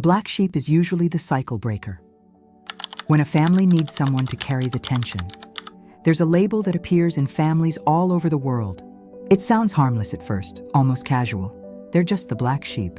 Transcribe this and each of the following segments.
The black sheep is usually the cycle breaker. When a family needs someone to carry the tension, there's a label that appears in families all over the world. It sounds harmless at first, almost casual. They're just the black sheep.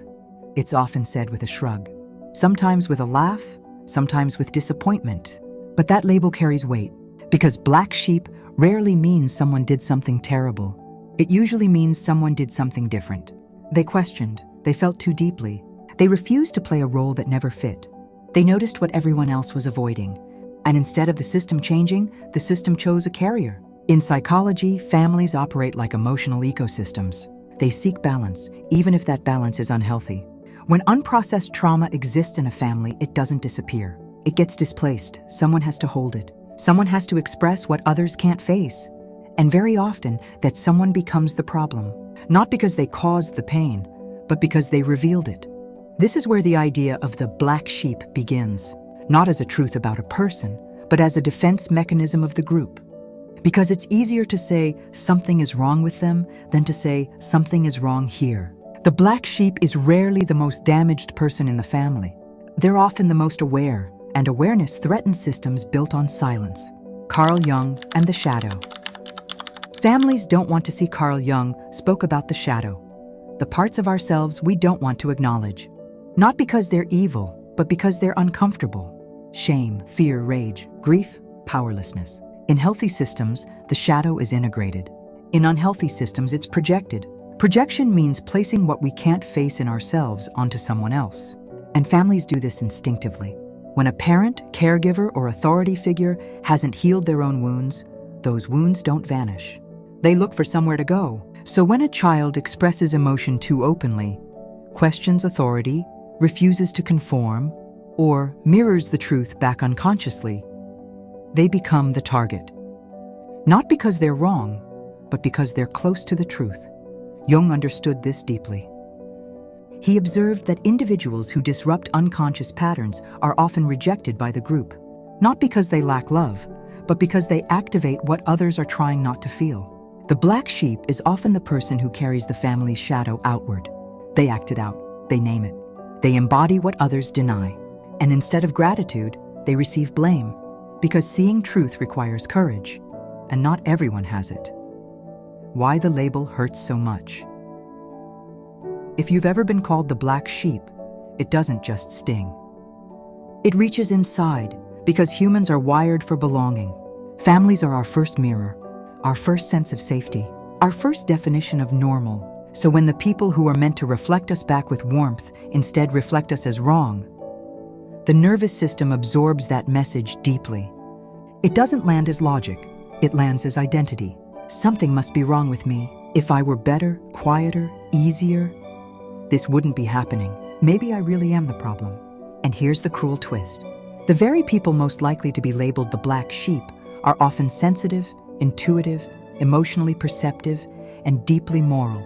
It's often said with a shrug, sometimes with a laugh, sometimes with disappointment. But that label carries weight, because black sheep rarely means someone did something terrible. It usually means someone did something different. They questioned, they felt too deeply. They refused to play a role that never fit. They noticed what everyone else was avoiding. And instead of the system changing, the system chose a carrier. In psychology, families operate like emotional ecosystems. They seek balance, even if that balance is unhealthy. When unprocessed trauma exists in a family, it doesn't disappear. It gets displaced. Someone has to hold it. Someone has to express what others can't face. And very often, that someone becomes the problem. Not because they caused the pain, but because they revealed it. This is where the idea of the black sheep begins. Not as a truth about a person, but as a defense mechanism of the group. Because it's easier to say something is wrong with them than to say something is wrong here. The black sheep is rarely the most damaged person in the family. They're often the most aware, and awareness threatens systems built on silence. Carl Jung and the shadow. Families don't want to see. Carl Jung spoke about the shadow, the parts of ourselves we don't want to acknowledge. Not because they're evil, but because they're uncomfortable. Shame, fear, rage, grief, powerlessness. In healthy systems, the shadow is integrated. In unhealthy systems, it's projected. Projection means placing what we can't face in ourselves onto someone else. And families do this instinctively. When a parent, caregiver, or authority figure hasn't healed their own wounds, those wounds don't vanish. They look for somewhere to go. So when a child expresses emotion too openly, questions authority, refuses to conform, or mirrors the truth back unconsciously, they become the target. Not because they're wrong, but because they're close to the truth. Jung understood this deeply. He observed that individuals who disrupt unconscious patterns are often rejected by the group, not because they lack love, but because they activate what others are trying not to feel. The black sheep is often the person who carries the family's shadow outward. They act it out, they name it. They embody what others deny. And instead of gratitude, they receive blame, because seeing truth requires courage, and not everyone has it. Why the label hurts so much. If you've ever been called the black sheep, it doesn't just sting. It reaches inside, because humans are wired for belonging. Families are our first mirror, our first sense of safety, our first definition of normal. So when the people who are meant to reflect us back with warmth instead reflect us as wrong, the nervous system absorbs that message deeply. It doesn't land as logic, it lands as identity. Something must be wrong with me. If I were better, quieter, easier, this wouldn't be happening. Maybe I really am the problem. And here's the cruel twist. The very people most likely to be labeled the black sheep are often sensitive, intuitive, emotionally perceptive, and deeply moral.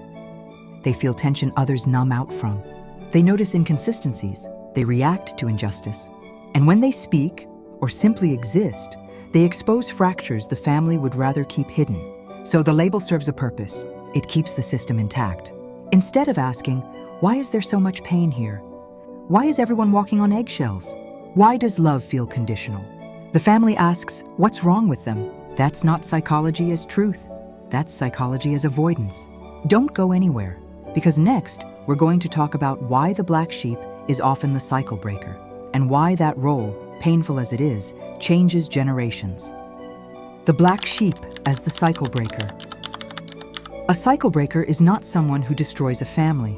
They feel tension others numb out from. They notice inconsistencies. They react to injustice. And when they speak, or simply exist, they expose fractures the family would rather keep hidden. So the label serves a purpose. It keeps the system intact. Instead of asking, why is there so much pain here? Why is everyone walking on eggshells? Why does love feel conditional? The family asks, what's wrong with them? That's not psychology as truth. That's psychology as avoidance. Don't go anywhere, because next we're going to talk about why the black sheep is often the cycle breaker, and why that role, painful as it is, changes generations. The black sheep as the cycle breaker. A cycle breaker is not someone who destroys a family.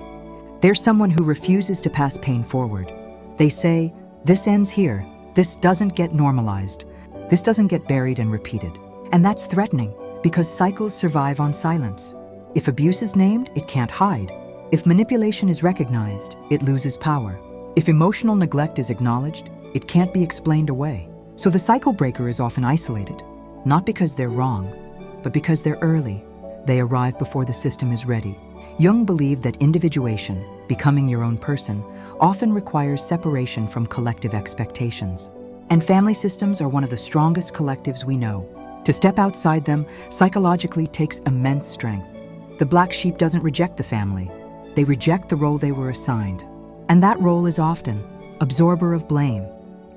They're someone who refuses to pass pain forward. They say, this ends here. This doesn't get normalized. This doesn't get buried and repeated. And that's threatening, because cycles survive on silence. If abuse is named, it can't hide. If manipulation is recognized, it loses power. If emotional neglect is acknowledged, it can't be explained away. So the cycle breaker is often isolated, not because they're wrong, but because they're early. They arrive before the system is ready. Jung believed that individuation, becoming your own person, often requires separation from collective expectations. And family systems are one of the strongest collectives we know. To step outside them psychologically takes immense strength. The black sheep doesn't reject the family. They reject the role they were assigned. And that role is often absorber of blame,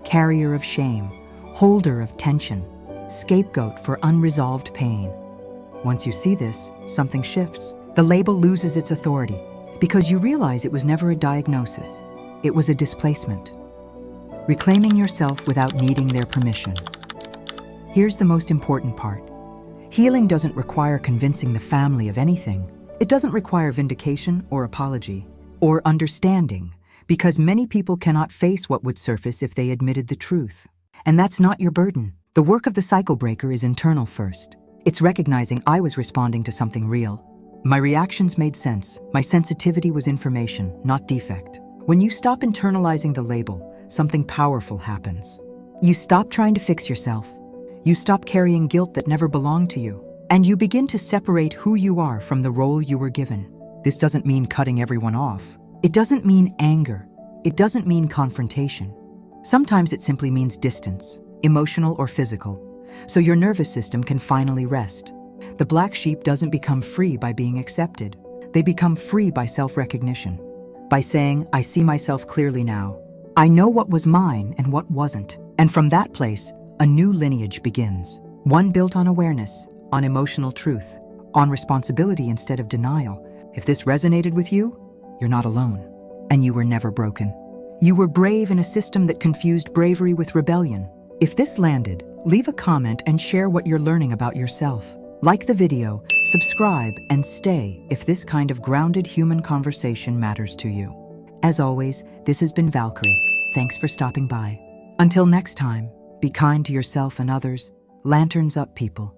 carrier of shame, holder of tension, scapegoat for unresolved pain. Once you see this, something shifts. The label loses its authority because you realize it was never a diagnosis. It was a displacement. Reclaiming yourself without needing their permission. Here's the most important part. Healing doesn't require convincing the family of anything. It doesn't require vindication or apology or understanding, because many people cannot face what would surface if they admitted the truth. And that's not your burden. The work of the cycle breaker is internal first. It's recognizing I was responding to something real. My reactions made sense. My sensitivity was information, not defect. When you stop internalizing the label, something powerful happens. You stop trying to fix yourself. You stop carrying guilt that never belonged to you. And you begin to separate who you are from the role you were given. This doesn't mean cutting everyone off. It doesn't mean anger. It doesn't mean confrontation. Sometimes it simply means distance, emotional or physical, so your nervous system can finally rest. The black sheep doesn't become free by being accepted. They become free by self-recognition, by saying, I see myself clearly now. I know what was mine and what wasn't. And from that place, a new lineage begins. One built on awareness, on emotional truth, on responsibility instead of denial. If this resonated with you, you're not alone. And you were never broken. You were brave in a system that confused bravery with rebellion. If this landed, leave a comment and share what you're learning about yourself. Like the video, subscribe, and stay if this kind of grounded human conversation matters to you. As always, this has been Valkyrie. Thanks for stopping by. Until next time, be kind to yourself and others. Lanterns up, people.